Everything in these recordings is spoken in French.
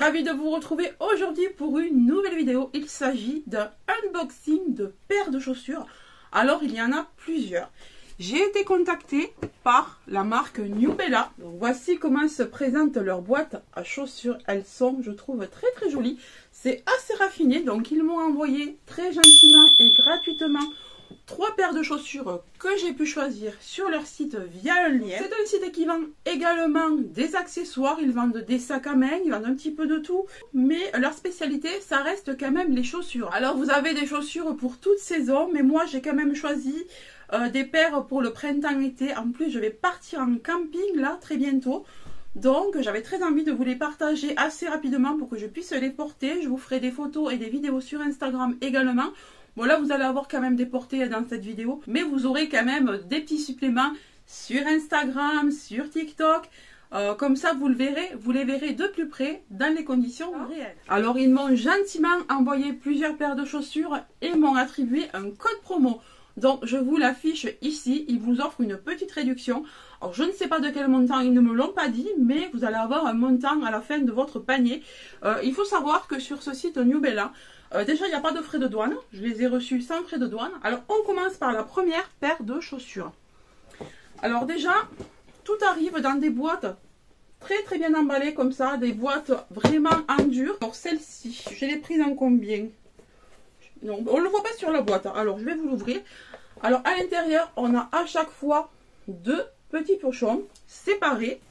ravie de vous retrouver aujourd'hui pour une nouvelle vidéo. Il s'agit d'un unboxing de paires de chaussures. Alors il y en a plusieurs. J'ai été contactée par la marque New Bella. Donc, voici comment se présente leur boîte à chaussures. Elles sont, je trouve, très jolies. C'est assez raffiné. Donc ils m'ont envoyé très gentiment et gratuitement 3 paires de chaussures que j'ai pu choisir sur leur site via un lien. C'est un site qui vend également des accessoires, ils vendent des sacs à main, ils vendent un petit peu de tout. Mais leur spécialité, ça reste quand même les chaussures. Alors vous avez des chaussures pour toute saison, mais moi j'ai quand même choisi des paires pour le printemps-été. En plus je vais partir en camping là très bientôt. Donc j'avais très envie de vous les partager assez rapidement pour que je puisse les porter. Je vous ferai des photos et des vidéos sur Instagram également. Bon là vous allez avoir quand même des portées dans cette vidéo, mais vous aurez quand même des petits suppléments sur Instagram, sur TikTok. Comme ça vous les verrez de plus près dans les conditions réelles. Alors ils m'ont gentiment envoyé plusieurs paires de chaussures et m'ont attribué un code promo. Donc je vous l'affiche ici, ils vous offrent une petite réduction. Alors je ne sais pas de quel montant, ils ne me l'ont pas dit, mais vous allez avoir un montant à la fin de votre panier. Il faut savoir que sur ce site New Bella, déjà il n'y a pas de frais de douane, je les ai reçus sans frais de douane. Alors on commence par la première paire de chaussures. Alors déjà, tout arrive dans des boîtes très bien emballées comme ça, des boîtes vraiment en dur. Alors celle-ci, je l'ai prise en combien? Non, on ne le voit pas sur la boîte, alors je vais vous l'ouvrir. Alors à l'intérieur, on a à chaque fois 2 petits pochons séparés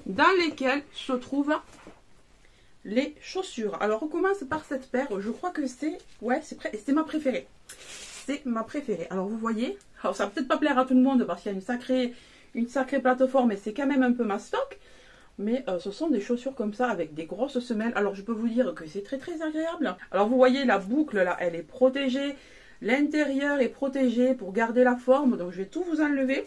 dans lesquels se trouvent les chaussures. Alors on commence par cette paire, je crois que c'est c'est ma préférée. C'est ma préférée. Alors vous voyez, alors ça va peut-être pas plaire à tout le monde parce qu'il y a une sacrée plateforme et c'est quand même un peu ma stock. Mais ce sont des chaussures comme ça avec des grosses semelles. Alors je peux vous dire que c'est très agréable. Alors vous voyez la boucle là, elle est protégée. L'intérieur est protégé pour garder la forme. Donc je vais tout vous enlever.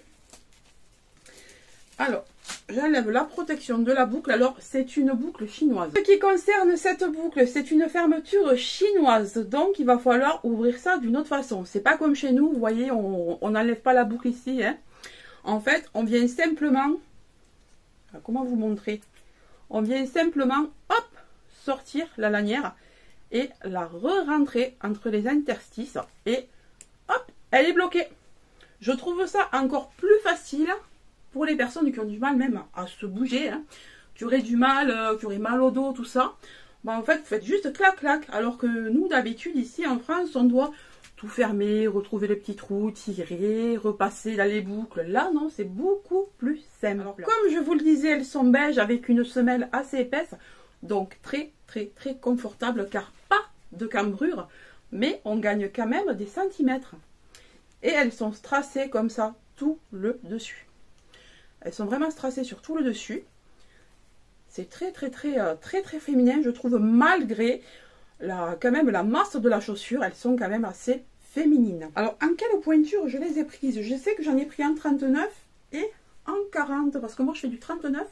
Alors j'enlève la protection de la boucle. Alors c'est une boucle chinoise. Ce qui concerne cette boucle, c'est une fermeture chinoise. Donc il va falloir ouvrir ça d'une autre façon. C'est pas comme chez nous, vous voyez, on n'enlève pas la boucle ici. Hein. En fait, on vient simplement... Comment vous montrer? On vient simplement, hop, sortir la lanière et la re-rentrer entre les interstices et hop, elle est bloquée. Je trouve ça encore plus facile pour les personnes qui ont du mal même à se bouger, hein, qui auraient du mal, qui auraient mal au dos, tout ça. Ben, en fait, vous faites juste clac clac, alors que nous d'habitude ici en France, on doit tout fermer, retrouver les petits trous, tirer, repasser dans les boucles. Là, non, c'est beaucoup plus simple. Alors, comme je vous le disais, elles sont beiges avec une semelle assez épaisse. Donc, très confortable, car pas de cambrure, mais on gagne quand même des centimètres. Et elles sont strassées comme ça, tout le dessus. Elles sont vraiment strassées sur tout le dessus. C'est très féminin, je trouve, malgré... quand même la masse de la chaussure, elles sont quand même assez féminines. Alors en quelle pointure je les ai prises? Je sais que j'en ai pris en 39 et en 40 parce que moi je fais du 39.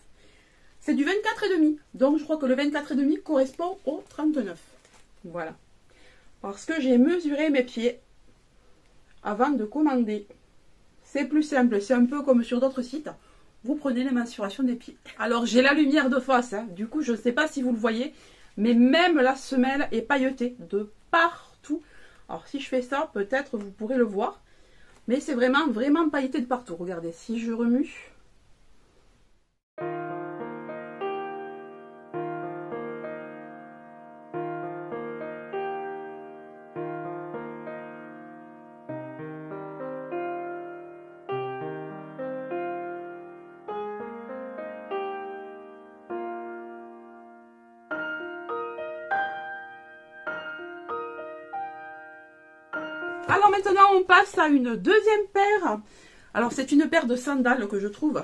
C'est du 24,5. Donc je crois que le 24,5 correspond au 39. Voilà. Parce que j'ai mesuré mes pieds avant de commander. C'est plus simple, c'est un peu comme sur d'autres sites. Vous prenez les mensurations des pieds. Alors j'ai la lumière de face, hein. Du coup je ne sais pas si vous le voyez. Mais même la semelle est pailletée de partout. Alors si je fais ça, peut-être vous pourrez le voir. Mais c'est vraiment pailleté de partout. Regardez, si je remue. Alors maintenant on passe à une deuxième paire. Alors c'est une paire de sandales que je trouve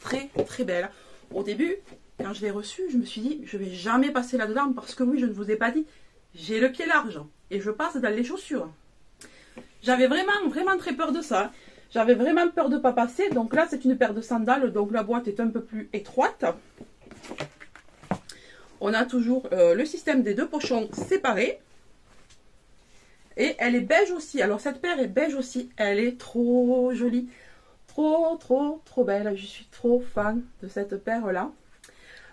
très belle. Au début, quand je l'ai reçue, je me suis dit je vais jamais passer là-dedans parce que oui, je ne vous ai pas dit, j'ai le pied large et je passe dans les chaussures. J'avais vraiment très peur de ça. J'avais vraiment peur de ne pas passer. Donc là c'est une paire de sandales, donc la boîte est un peu plus étroite. On a toujours le système des 2 pochons séparés. Et elle est beige aussi. Alors cette paire est beige aussi. Elle est trop jolie. Trop belle. Je suis trop fan de cette paire là.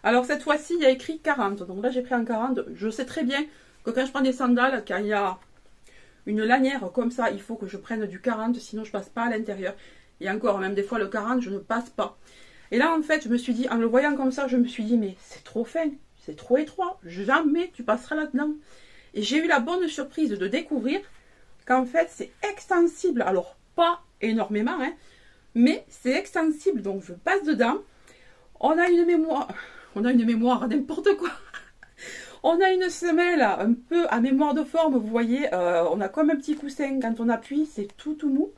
Alors cette fois-ci, il y a écrit 40. Donc là, j'ai pris en 40. Je sais très bien que quand je prends des sandales, quand il y a une lanière comme ça, il faut que je prenne du 40, sinon je passe pas à l'intérieur. Et encore, même des fois, le 40, je ne passe pas. Et là, en fait, je me suis dit, en le voyant comme ça, je me suis dit, mais c'est trop fin, c'est trop étroit. Jamais tu passeras là-dedans. Et j'ai eu la bonne surprise de découvrir qu'en fait, c'est extensible. Alors, pas énormément, hein, mais c'est extensible. Donc, je passe dedans. On a une mémoire, n'importe quoi. On a une semelle un peu à mémoire de forme, vous voyez. On a comme un petit coussin. Quand on appuie, c'est tout mou.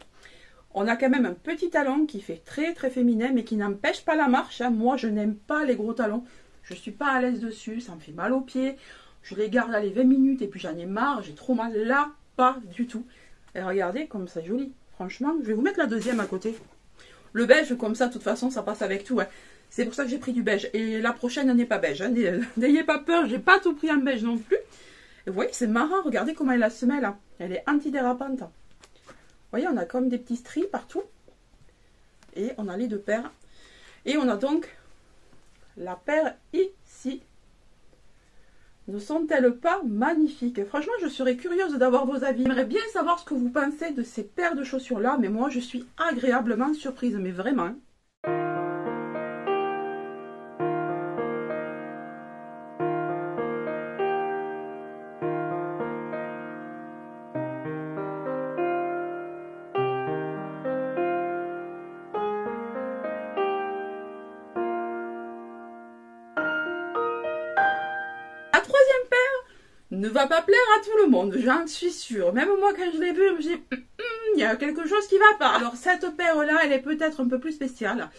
On a quand même un petit talon qui fait très très féminin, mais qui n'empêche pas la marche. Hein. Moi, je n'aime pas les gros talons. Je ne suis pas à l'aise dessus. Ça me fait mal aux pieds. Je les garde à les 20 minutes et puis j'en ai marre. J'ai trop mal. Là, pas du tout. Et regardez comme c'est joli. Franchement, je vais vous mettre la deuxième à côté. Le beige, comme ça, de toute façon, ça passe avec tout. Hein. C'est pour ça que j'ai pris du beige. Et la prochaine n'est pas beige. Hein. N'ayez pas peur, j'ai pas tout pris en beige non plus. Et vous voyez, c'est marrant. Regardez comment est la semelle. Hein. Elle est antidérapante. Vous voyez, on a comme des petits stries partout. Et on a les deux paires. Et on a donc la paire ici. Ne sont-elles pas magnifiques? Franchement, je serais curieuse d'avoir vos avis. J'aimerais bien savoir ce que vous pensez de ces paires de chaussures-là. Mais moi, je suis agréablement surprise. Mais vraiment. La troisième paire ne va pas plaire à tout le monde, j'en suis sûre. Même moi, quand je l'ai vue, je me suis dit, il y a quelque chose qui va pas. Alors, cette paire-là, elle est peut-être un peu plus spéciale.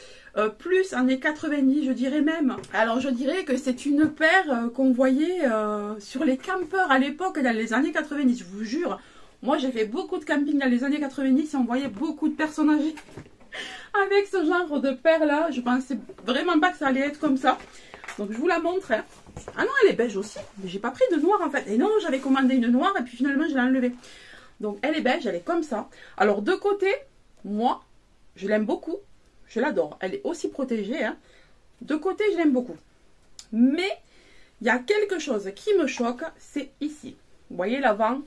Plus années 90, je dirais même. Alors, je dirais que c'est une paire qu'on voyait sur les campeurs à l'époque, dans les années 90. Je vous jure, moi, j'ai fait beaucoup de camping dans les années 90 et on voyait beaucoup de personnes âgées avec ce genre de paire-là. Je pensais vraiment pas que ça allait être comme ça. Donc, je vous la montre. Hein. Ah non, elle est beige aussi. Mais j'ai pas pris de noir en fait. Et non, j'avais commandé une noire et puis finalement, je l'ai enlevée. Donc, elle est beige, elle est comme ça. Alors, de côté, moi, je l'aime beaucoup. Je l'adore. Elle est aussi protégée. Hein. De côté, je l'aime beaucoup. Mais, il y a quelque chose qui me choque. C'est ici. Vous voyez, l'avant,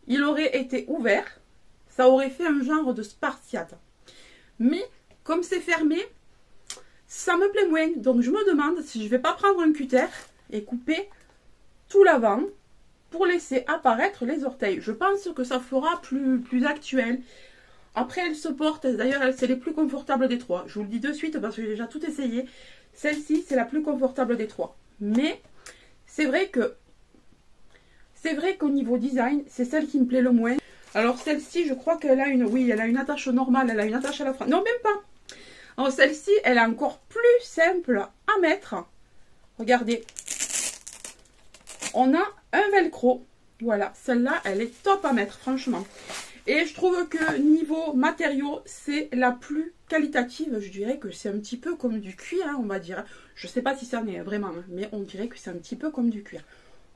il aurait été ouvert. Ça aurait fait un genre de spartiate. Mais, comme c'est fermé, ça me plaît moins. Donc, je me demande si je ne vais pas prendre un cutter et couper tout l'avant pour laisser apparaître les orteils. Je pense que ça fera plus actuel. Après, elle se porte. D'ailleurs, c'est les plus confortables des trois. Je vous le dis de suite parce que j'ai déjà tout essayé. Celle-ci, c'est la plus confortable des trois. Mais, c'est vrai qu'au niveau design, c'est celle qui me plaît le moins. Alors, celle-ci, je crois qu'elle a une... Oui, elle a une attache normale. Elle a une attache à la fin. Non, même pas. Alors, celle-ci, elle est encore plus simple à mettre. Regardez. On a un velcro. Voilà, celle-là, elle est top à mettre, franchement. Et je trouve que niveau matériaux, c'est la plus qualitative. Je dirais que c'est un petit peu comme du cuir, hein, on va dire. Je ne sais pas si ça en est vraiment, hein, mais on dirait que c'est un petit peu comme du cuir.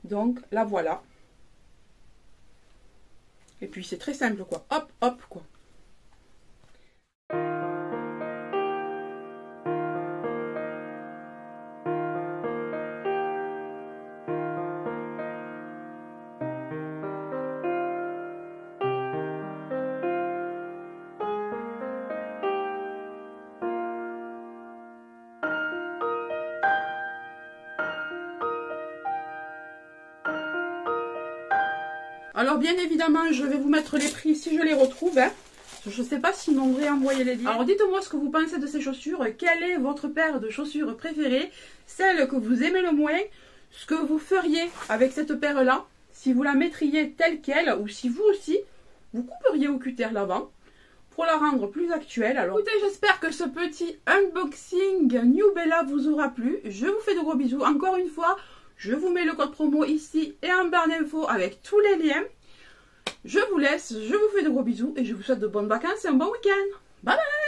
Donc, la voilà. Et puis, c'est très simple, quoi. Hop, hop, quoi. Alors bien évidemment, je vais vous mettre les prix si je les retrouve. Hein. Je ne sais pas s'ils m'ont réenvoyé les liens. Alors dites-moi ce que vous pensez de ces chaussures. Quelle est votre paire de chaussures préférée? Celle que vous aimez le moins? Ce que vous feriez avec cette paire-là? Si vous la mettriez telle qu'elle ou si vous aussi, vous couperiez au cutter l'avant pour la rendre plus actuelle. Alors écoutez, j'espère que ce petit unboxing New Bella vous aura plu. Je vous fais de gros bisous. Encore une fois, je vous mets le code promo ici et en barre d'infos avec tous les liens. Je vous laisse, je vous fais de gros bisous et je vous souhaite de bonnes vacances et un bon week-end. Bye bye!